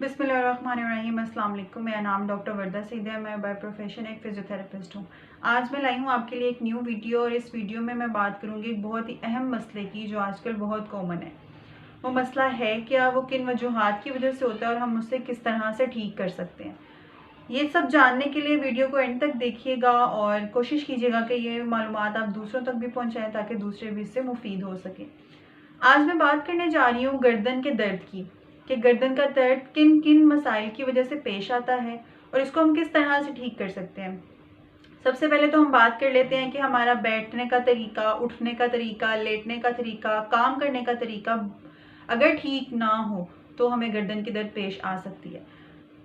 बिस्मिल्लाहिर्रहमानिर्रहीम। अस्सलाम वालेकुम। मेरा नाम डॉक्टर वर्दा सईद है। मैं बाय प्रोफेशन एक फ़िज़ियोथेरेपिस्ट हूँ। आज मैं लाई हूँ आपके लिए एक न्यू वीडियो और इस वीडियो में मैं बात करूँगी एक बहुत ही अहम मसले की जो आजकल बहुत कॉमन है। वो मसला है क्या, वो किन वजूहात की वजह से होता है और हम उससे किस तरह से ठीक कर सकते हैं। ये सब जानने के लिए वीडियो को एंड तक देखिएगा और कोशिश कीजिएगा कि ये मालूमात आप दूसरों तक भी पहुँचाएँ ताकि दूसरे भी इससे मुफीद हो सकें। आज मैं बात करने जा रही हूँ गर्दन के दर्द की, कि गर्दन का दर्द किन किन मसाइल की वजह से पेश आता है और इसको हम किस तरह से ठीक कर सकते हैं। सबसे पहले तो हम बात कर लेते हैं कि हमारा बैठने का तरीका, उठने का तरीका, लेटने का तरीका, काम करने का तरीका अगर ठीक ना हो तो हमें गर्दन की दर्द पेश आ सकती है।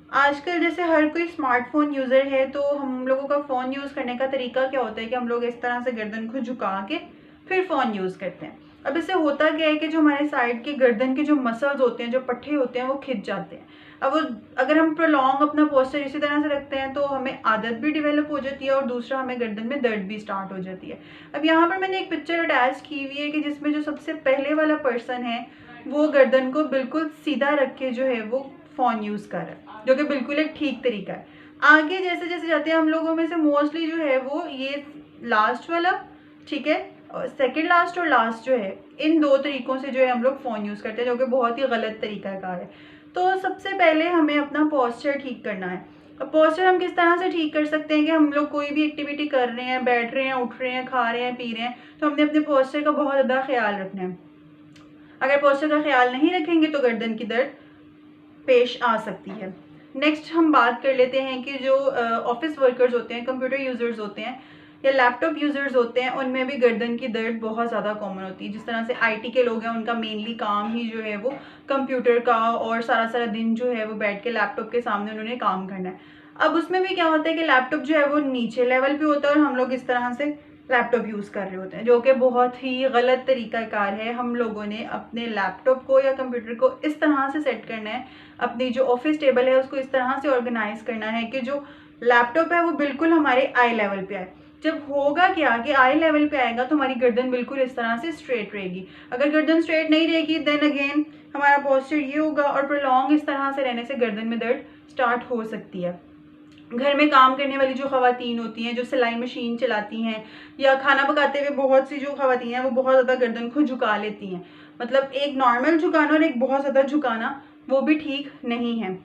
आजकल जैसे हर कोई स्मार्टफोन यूज़र है तो हम लोगों का फ़ोन यूज़ करने का तरीका क्या होता है कि हम लोग इस तरह से गर्दन को झुका के फिर फ़ोन यूज़ करते हैं। अब इससे होता क्या है कि जो हमारे साइड के गर्दन के जो मसल्स होते हैं, जो पट्टे होते हैं, वो खिंच जाते हैं। अब वो अगर हम प्रोलॉन्ग अपना पोस्चर इसी तरह से रखते हैं तो हमें आदत भी डेवलप हो जाती है और दूसरा हमें गर्दन में दर्द भी स्टार्ट हो जाती है। अब यहाँ पर मैंने एक पिक्चर अटैच की हुई है कि जिसमें जो सबसे पहले वाला पर्सन है वो गर्दन को बिल्कुल सीधा रख के जो है वो फ़ोन यूज़ कर रहा है, जो कि बिल्कुल एक ठीक तरीका है। आगे जैसे जैसे जाते हैं हम लोगों में से मोस्टली जो है वो ये लास्ट वाला, ठीक है, सेकंड लास्ट और लास्ट जो है, इन दो तरीकों से जो है हम लोग फ़ोन यूज़ करते हैं, जो कि बहुत ही गलत तरीक़ाकार है। तो सबसे पहले हमें अपना पोस्चर ठीक करना है। अब पोस्चर हम किस तरह से ठीक कर सकते हैं कि हम लोग कोई भी एक्टिविटी कर रहे हैं, बैठ रहे हैं, उठ रहे हैं, खा रहे हैं, पी रहे हैं, तो हमने अपने पोस्चर का बहुत ज़्यादा ख्याल रखना है। अगर पोस्चर का ख्याल नहीं रखेंगे तो गर्दन की दर्द पेश आ सकती है। नेक्स्ट हम बात कर लेते हैं कि जो ऑफिस वर्कर्स होते हैं, कंप्यूटर यूज़र्स होते हैं या लैपटॉप यूज़र्स होते हैं, उनमें भी गर्दन की दर्द बहुत ज़्यादा कॉमन होती है। जिस तरह से आईटी के लोग हैं, उनका मेनली काम ही जो है वो कंप्यूटर का और सारा सारा दिन जो है वो बैठ के लैपटॉप के सामने उन्होंने काम करना है। अब उसमें भी क्या होता है कि लैपटॉप जो है वो नीचे लेवल पे होता है और हम लोग इस तरह से लैपटॉप यूज़ कर रहे होते हैं, जो कि बहुत ही गलत तरीक़ाकार है। हम लोगों ने अपने लैपटॉप को या कंप्यूटर को इस तरह से सेट करना है, अपनी जो ऑफिस टेबल है उसको इस तरह से ऑर्गेनाइज करना है कि जो लैपटॉप है वो बिल्कुल हमारे आई लेवल पे आए। जब होगा क्या कि आई लेवल पे आएगा तो हमारी गर्दन बिल्कुल इस तरह से स्ट्रेट रहेगी। अगर गर्दन स्ट्रेट नहीं रहेगी देन अगेन हमारा पोस्चर ये होगा और प्रोलॉन्ग इस तरह से रहने से गर्दन में दर्द स्टार्ट हो सकती है। घर में काम करने वाली जो ख़वातीन होती हैं, जो सिलाई मशीन चलाती हैं या खाना पकाते हुए बहुत सी जो ख़वातीन हैं वो बहुत ज़्यादा गर्दन को झुका लेती हैं। मतलब एक नॉर्मल झुकाना और एक बहुत ज़्यादा झुकाना वो भी ठीक नहीं है।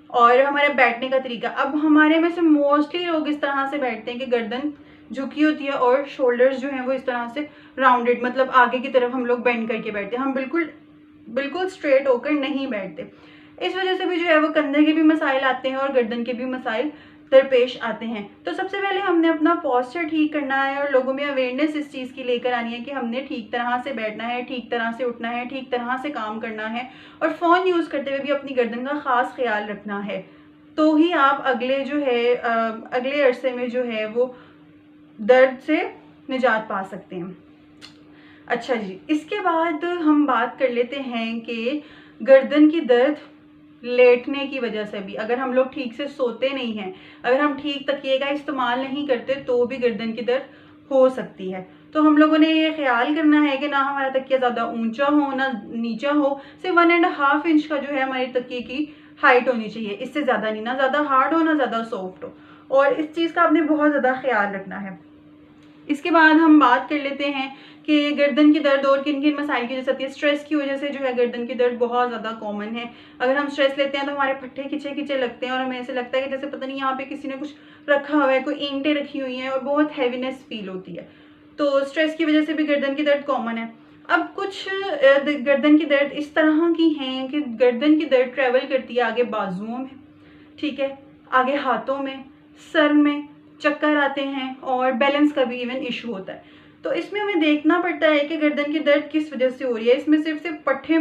और हमारे बैठने का तरीका, अब हमारे में से मोस्टली लोग इस तरह से बैठते हैं कि गर्दन झुकी होती है और शोल्डर्स जो हैं वो इस तरह से राउंडेड, मतलब आगे की तरफ हम लोग बेंड करके बैठते हैं। हम बिल्कुल बिल्कुल स्ट्रेट होकर नहीं बैठते। इस वजह से भी जो है वो कंधे के भी मसाइल आते हैं और गर्दन के भी मसाइल दरपेश आते हैं। तो सबसे पहले हमने अपना पोस्चर ठीक करना है और लोगों में अवेयरनेस इस चीज़ की लेकर आनी है कि हमने ठीक तरह से बैठना है, ठीक तरह से उठना है, ठीक तरह से काम करना है और फ़ोन यूज़ करते हुए भी अपनी गर्दन का ख़ास ख्याल रखना है। तो ही आप अगले जो है अगले अरसे में जो है वो दर्द से निजात पा सकते हैं। अच्छा जी, इसके बाद हम बात कर लेते हैं कि गर्दन की दर्द लेटने की वजह से भी, अगर हम लोग ठीक से सोते नहीं हैं, अगर हम ठीक तकिए का इस्तेमाल नहीं करते तो भी गर्दन की दर्द हो सकती है। तो हम लोगों ने ये ख्याल करना है कि ना हमारा तकिया ज़्यादा ऊंचा हो ना नीचा हो, सिर्फ 1.5 इंच का जो है हमारे तकिए की हाइट होनी चाहिए, इससे ज़्यादा नहीं, ना ज़्यादा हार्ड हो ना ज़्यादा सॉफ्ट हो। और इस चीज़ का आपने बहुत ज़्यादा ख्याल रखना है। इसके बाद हम बात कर लेते हैं कि गर्दन की दर्द और किन किन मसाइल की वजह से आती है। स्ट्रेस की वजह से जो है गर्दन की दर्द बहुत ज़्यादा कॉमन है। अगर हम स्ट्रेस लेते हैं तो हमारे पट्टे खिंचे खिंचे लगते हैं और हमें ऐसे लगता है कि जैसे पता नहीं यहाँ पे किसी ने कुछ रखा हुआ है, कोई ईंटें रखी हुई हैं और बहुत हैवीनेस फील होती है। तो स्ट्रेस की वजह से भी गर्दन की दर्द कॉमन है। अब कुछ गर्दन की दर्द इस तरह की हैं कि गर्दन की दर्द ट्रैवल करती है आगे बाजुओं में, ठीक है, आगे हाथों में, सर में, चक्कर आते हैं और बैलेंस का भी इवन इशू होता है। तो इसमें हमें देखना पड़ता है कि गर्दन की दर्द किस वजह से हो रही है। इसमें सिर्फ पट्टे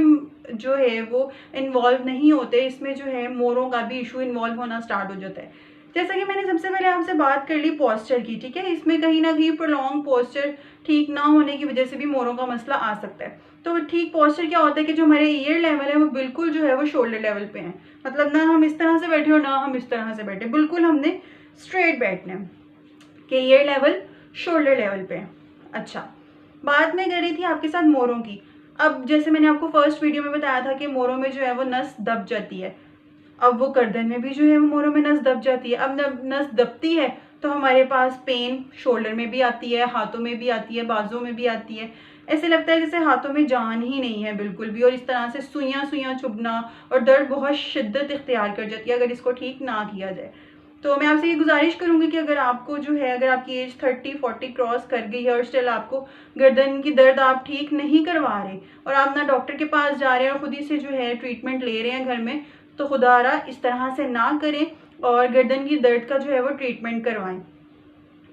जो है वो इन्वॉल्व नहीं होते, इसमें जो है मोरों का भी इशू इन्वॉल्व होना स्टार्ट हो जाता है। जैसा कि मैंने सबसे पहले आपसे बात कर ली पोस्चर की, ठीक है, इसमें कहीं ना कहीं प्रोलॉन्ग पोस्चर ठीक ना होने की वजह से भी मोरों का मसला आ सकता है। तो ठीक पोस्चर क्या होता है कि जो हमारे ईयर लेवल है वो बिल्कुल जो है वो शोल्डर लेवल पे है, मतलब ना हम इस तरह से बैठे और ना हम इस तरह से बैठे, बिल्कुल हमने स्ट्रेट बैठना है कि ईयर लेवल शोल्डर लेवल पे है। अच्छा, बात मैं कर रही थी आपके साथ मोरों की। अब जैसे मैंने आपको फर्स्ट वीडियो में बताया था कि मोरों में जो है वो नस दब जाती है। अब वो गर्दन में भी जो है वो मोरों में नस दब जाती है। अब नस दबती है तो हमारे पास पेन शोल्डर में भी आती है, हाथों में भी आती है, बाजुओं में भी आती है। ऐसे लगता है जैसे हाथों में जान ही नहीं है बिल्कुल भी, और इस तरह से सुइयां सुइयां चुभना और दर्द बहुत शिद्दत इख्तियार कर जाती है अगर इसको ठीक ना किया जाए। तो मैं आपसे ये गुजारिश करूंगी कि अगर आपको जो है, अगर आपकी एज 30-40 क्रॉस कर गई है और स्टिल आपको गर्दन की दर्द आप ठीक नहीं करवा रहे और आप ना डॉक्टर के पास जा रहे हैं और खुद ही से जो है ट्रीटमेंट ले रहे हैं घर में, तो खुदारा इस तरह से ना करें और गर्दन की दर्द का जो है वो ट्रीटमेंट करवाएं।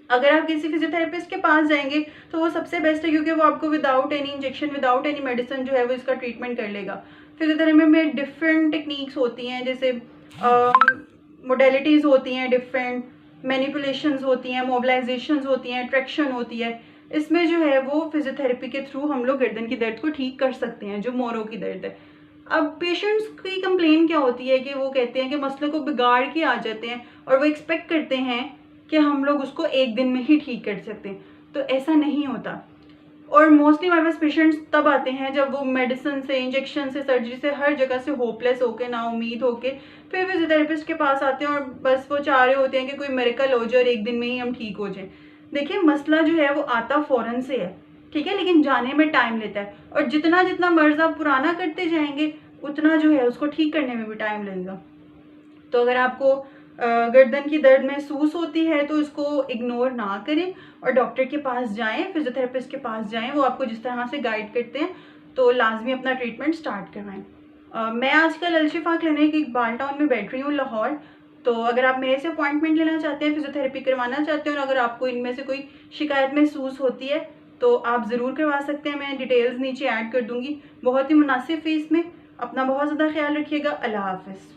अगर आप किसी फिजियोथेरेपिस्ट के पास जाएंगे तो वो सबसे बेस्ट है, क्योंकि वो आपको without any injection, without any medicine जो है वो इसका ट्रीटमेंट कर लेगा। फिजियोथेरेपी में डिफरेंट टेक्निक्स होती हैं, जैसे मोडेलिटीज़ होती हैं, डिफरेंट मैनिपुलेशंस होती हैं, मोबिलाइजेशंस होती हैं, ट्रैक्शन होती है। इसमें जो है वो फिजियोथेरेपी के थ्रू हम लोग गर्दन की दर्द को ठीक कर सकते हैं, जो मोरों की दर्द है। अब पेशेंट्स की कंप्लेन क्या होती है कि वो कहते हैं कि मसले को बिगाड़ के आ जाते हैं और वो एक्सपेक्ट करते हैं कि हम लोग उसको एक दिन में ही ठीक कर सकते हैं, तो ऐसा नहीं होता। और मोस्टली हमारे पास पेशेंट्स तब आते हैं जब वो मेडिसिन से, इंजेक्शन से, सर्जरी से, हर जगह से होपलेस होके, ना उम्मीद होके फिर फिजियोथेरेपिस्ट के पास आते हैं और बस वो चाह रहे होते हैं कि कोई मेरेकल हो जाए और एक दिन में ही हम ठीक हो जाए। देखिए, मसला जो है वो आता फ़ौरन से है, ठीक है, लेकिन जाने में टाइम लेता है, और जितना जितना मर्ज आप पुराना करते जाएंगे उतना जो है उसको ठीक करने में भी टाइम लगेगा। तो अगर आपको गर्दन की दर्द महसूस होती है तो उसको इग्नोर ना करें और डॉक्टर के पास जाएं, फिजियोथेरेपिस्ट के पास जाएं, वो आपको जिस तरह से गाइड करते हैं तो लाजमी अपना ट्रीटमेंट स्टार्ट करवाएं। मैं आजकल अलशिफा क्लिनिक इकबाल टाउन में बैठ रही हूँ, लाहौर। तो अगर आप मेरे से अपॉइंटमेंट लेना चाहते हैं, फिजियोथेरेपी करवाना चाहते हैं और अगर आपको इनमें से कोई शिकायत महसूस होती है तो आप ज़रूर करवा सकते हैं। मैं डिटेल्स नीचे ऐड कर दूँगी, बहुत ही मुनासिब फीस में। अपना बहुत ज़्यादा ख्याल रखिएगा। अल्लाह हाफ़िज़।